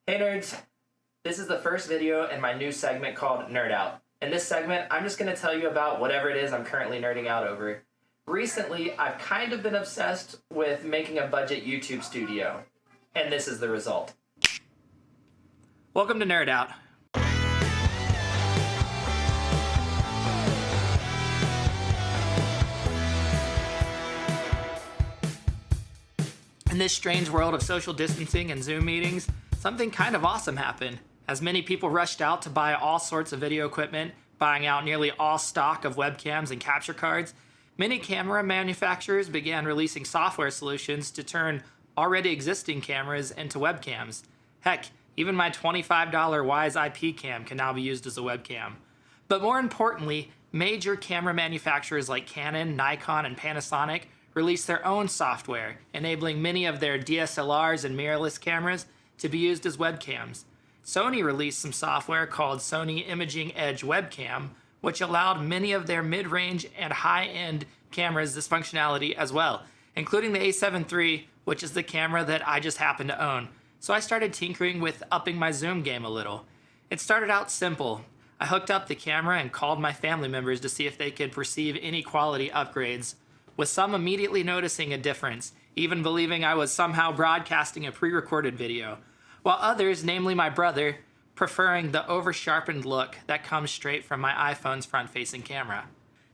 Hey nerds! This is the first video in my new segment called Nerd Out. In this segment, I'm just going to tell you about whatever it is I'm currently nerding out over. Recently, I've kind of been obsessed with making a budget YouTube studio, and this is the result. Welcome to Nerd Out. In this strange world of social distancing and Zoom meetings, something kind of awesome happened, as many people rushed out to buy all sorts of video equipment, buying out nearly all stock of webcams and capture cards. Many camera manufacturers began releasing software solutions to turn already existing cameras into webcams. Heck, even my $25 Wyze IP cam can now be used as a webcam. But more importantly, major camera manufacturers like Canon, Nikon, and Panasonic released their own software, enabling many of their DSLRs and mirrorless cameras to be used as webcams. Sony released some software called Sony Imaging Edge Webcam, which allowed many of their mid-range and high-end cameras this functionality as well, including the A7 III, which is the camera that I just happen to own. So I started tinkering with upping my Zoom game a little. It started out simple. I hooked up the camera and called my family members to see if they could perceive any quality upgrades, with some immediately noticing a difference, even believing I was somehow broadcasting a pre-recorded video, while others, namely my brother, preferring the over-sharpened look that comes straight from my iPhone's front-facing camera.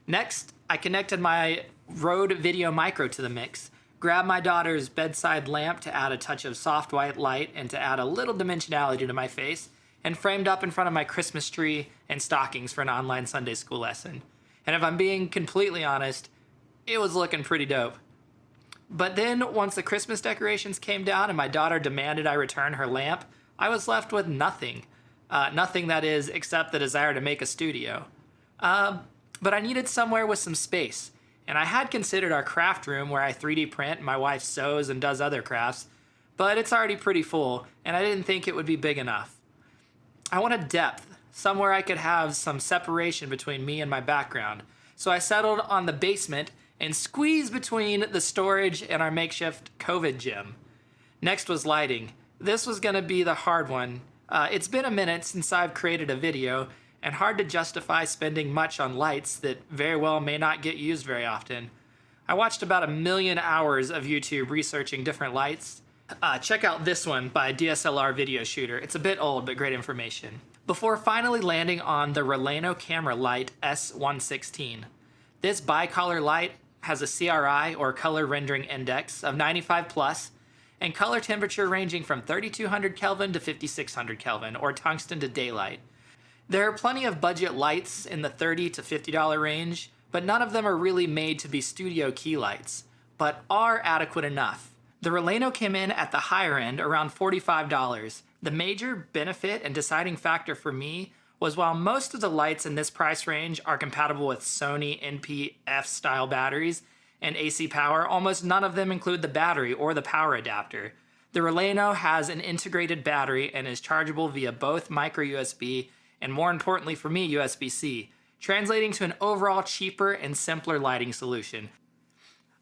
Next, I connected my Rode Video Micro to the mix, grabbed my daughter's bedside lamp to add a touch of soft white light and to add a little dimensionality to my face, and framed up in front of my Christmas tree and stockings for an online Sunday school lesson. And if I'm being completely honest, it was looking pretty dope. But then, once the Christmas decorations came down and my daughter demanded I return her lamp, I was left with nothing. Nothing, that is, except the desire to make a studio. But I needed somewhere with some space, and I had considered our craft room where I 3D print and my wife sews and does other crafts, but it's already pretty full, and I didn't think it would be big enough. I wanted depth, somewhere I could have some separation between me and my background, so I settled on the basement and squeezed between the storage and our makeshift COVID gym. Next was lighting. This was gonna be the hard one. It's been a minute since I've created a video, and hard to justify spending much on lights that very well may not get used very often. I watched about 1 million hours of YouTube researching different lights. Check out this one by DSLR Video Shooter. It's a bit old, but great information. Before finally landing on the Releno Camera Light S116. This bicolor light has a CRI, or color rendering index, of 95 plus, and color temperature ranging from 3200 Kelvin to 5600 Kelvin, or tungsten to daylight. There are plenty of budget lights in the $30 to $50 range, but none of them are really made to be studio key lights, but are adequate enough. The Releno came in at the higher end, around $45. The major benefit and deciding factor for me was while most of the lights in this price range are compatible with Sony NP-F style batteries and AC power, almost none of them include the battery or the power adapter. The Releno has an integrated battery and is chargeable via both micro USB and, more importantly for me, USB-C, translating to an overall cheaper and simpler lighting solution.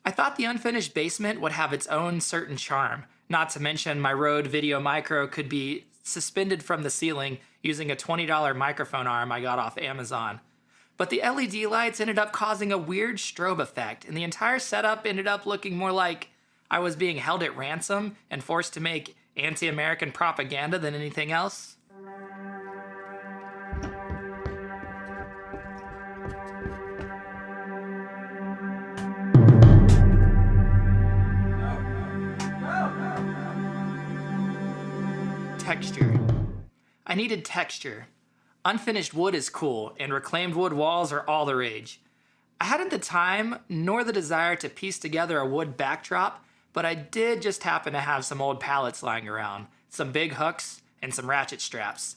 I thought the unfinished basement would have its own certain charm, not to mention my Rode Video Micro could be suspended from the ceiling using a $20 microphone arm I got off Amazon. But the LED lights ended up causing a weird strobe effect, and the entire setup ended up looking more like I was being held at ransom and forced to make anti-American propaganda than anything else. Texture. I needed texture. Unfinished wood is cool, and reclaimed wood walls are all the rage. I hadn't the time nor the desire to piece together a wood backdrop, but I did just happen to have some old pallets lying around, some big hooks, and some ratchet straps.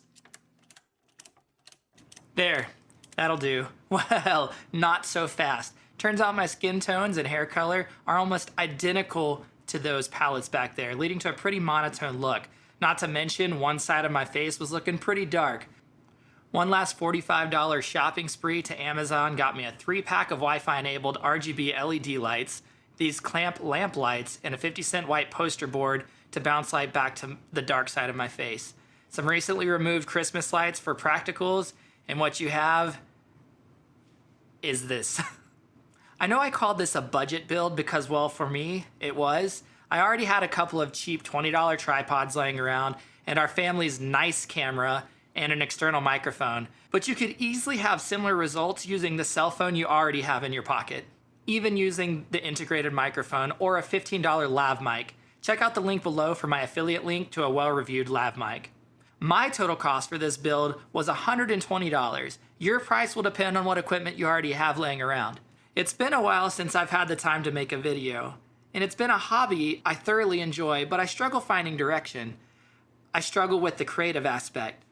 There, that'll do. Well, not so fast. Turns out my skin tones and hair color are almost identical to those pallets back there, leading to a pretty monotone look. Not to mention, one side of my face was looking pretty dark. One last $45 shopping spree to Amazon got me a 3-pack of Wi-Fi enabled RGB LED lights, these clamp lamp lights, and a 50-cent white poster board to bounce light back to the dark side of my face. some recently removed Christmas lights for practicals, and what you have is this. I know I called this a budget build because, well, for me, it was. I already had a couple of cheap $20 tripods laying around and our family's nice camera and an external microphone, but you could easily have similar results using the cell phone you already have in your pocket, even using the integrated microphone or a $15 lav mic. Check out the link below for my affiliate link to a well-reviewed lav mic. My total cost for this build was $120. Your price will depend on what equipment you already have laying around. It's been a while since I've had the time to make a video, and it's been a hobby I thoroughly enjoy, but I struggle finding direction. I struggle with the creative aspect.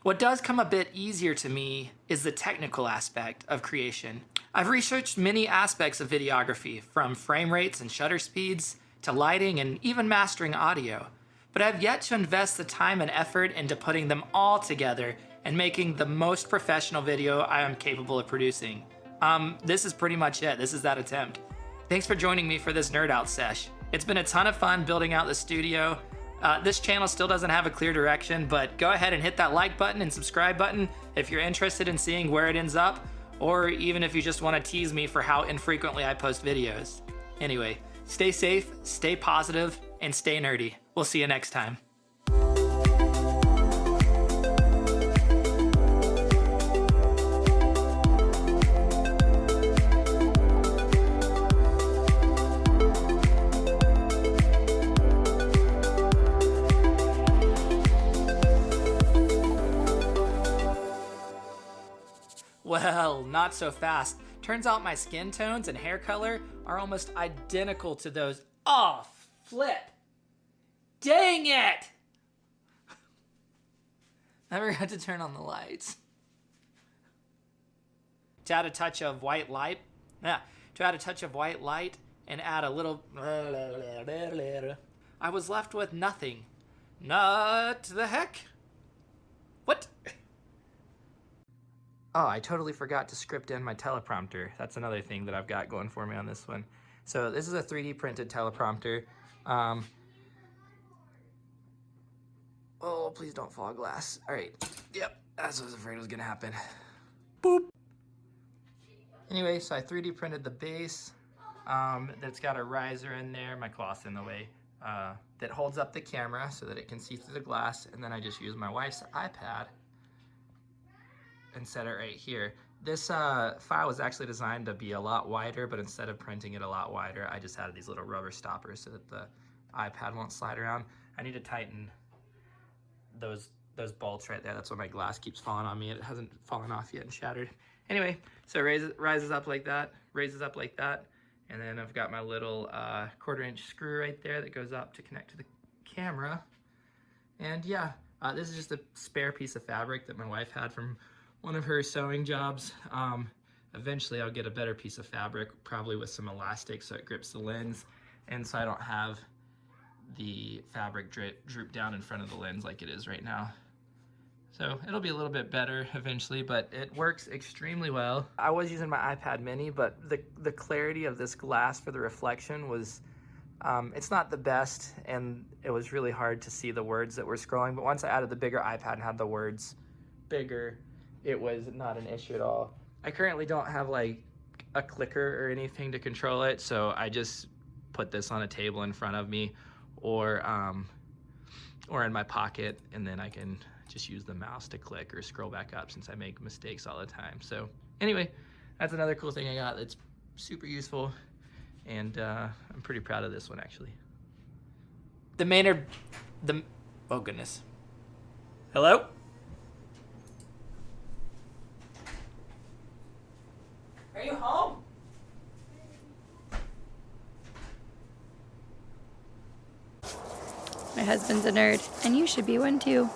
What does come a bit easier to me is the technical aspect of creation. I've researched many aspects of videography, from frame rates and shutter speeds, to lighting and even mastering audio, but I've yet to invest the time and effort into putting them all together and making the most professional video I am capable of producing. This is pretty much it. This is that attempt. Thanks for joining me for this nerd out sesh. It's been a ton of fun building out the studio. This channel still doesn't have a clear direction, but go ahead and hit that like button and subscribe button if you're interested in seeing where it ends up, or even if you just want to tease me for how infrequently I post videos. Anyway, stay safe, stay positive, and stay nerdy. We'll see you next time. Well, not so fast. Turns out my skin tones and hair color are almost identical to those. Oh, flip. Dang it! I forgot to turn on the lights. To add a touch of white light, and add a little, I was left with nothing. Not the heck? What? Oh, I totally forgot to script in my teleprompter. That's another thing that I've got going for me on this one. So this is a 3D printed teleprompter. Oh, please don't fall glass. All right, yep, that's what I was afraid was gonna happen. Boop. Anyway, so I 3D printed the base. That's got a riser in there, my cloth's in the way, that holds up the camera so that it can see through the glass, and then I just use my wife's iPad and set it right here. This file was actually designed to be a lot wider, but instead of printing it a lot wider, I just added these little rubber stoppers so that the iPad won't slide around. I need to tighten those bolts right there. That's why my glass keeps falling on me. It hasn't fallen off yet and shattered. Anyway, so it rises up like that, raises up like that, and then I've got my little 1/4-inch screw right there that goes up to connect to the camera. And yeah, this is just a spare piece of fabric that my wife had from one of her sewing jobs. Eventually I'll get a better piece of fabric, probably with some elastic so it grips the lens, and so I don't have the fabric droop down in front of the lens like it is right now. So it'll be a little bit better eventually, but it works extremely well. I was using my iPad mini, but the clarity of this glass for the reflection was, it's not the best, and it was really hard to see the words that were scrolling, but once I added the bigger iPad and had the words bigger, it was not an issue at all. I currently don't have like a clicker or anything to control it, so I just put this on a table in front of me or in my pocket, and then I can just use the mouse to click or scroll back up since I make mistakes all the time. So anyway, that's another cool thing I got that's super useful, and I'm pretty proud of this one actually. Oh goodness. Hello? Are you home? My husband's a nerd, and you should be one too.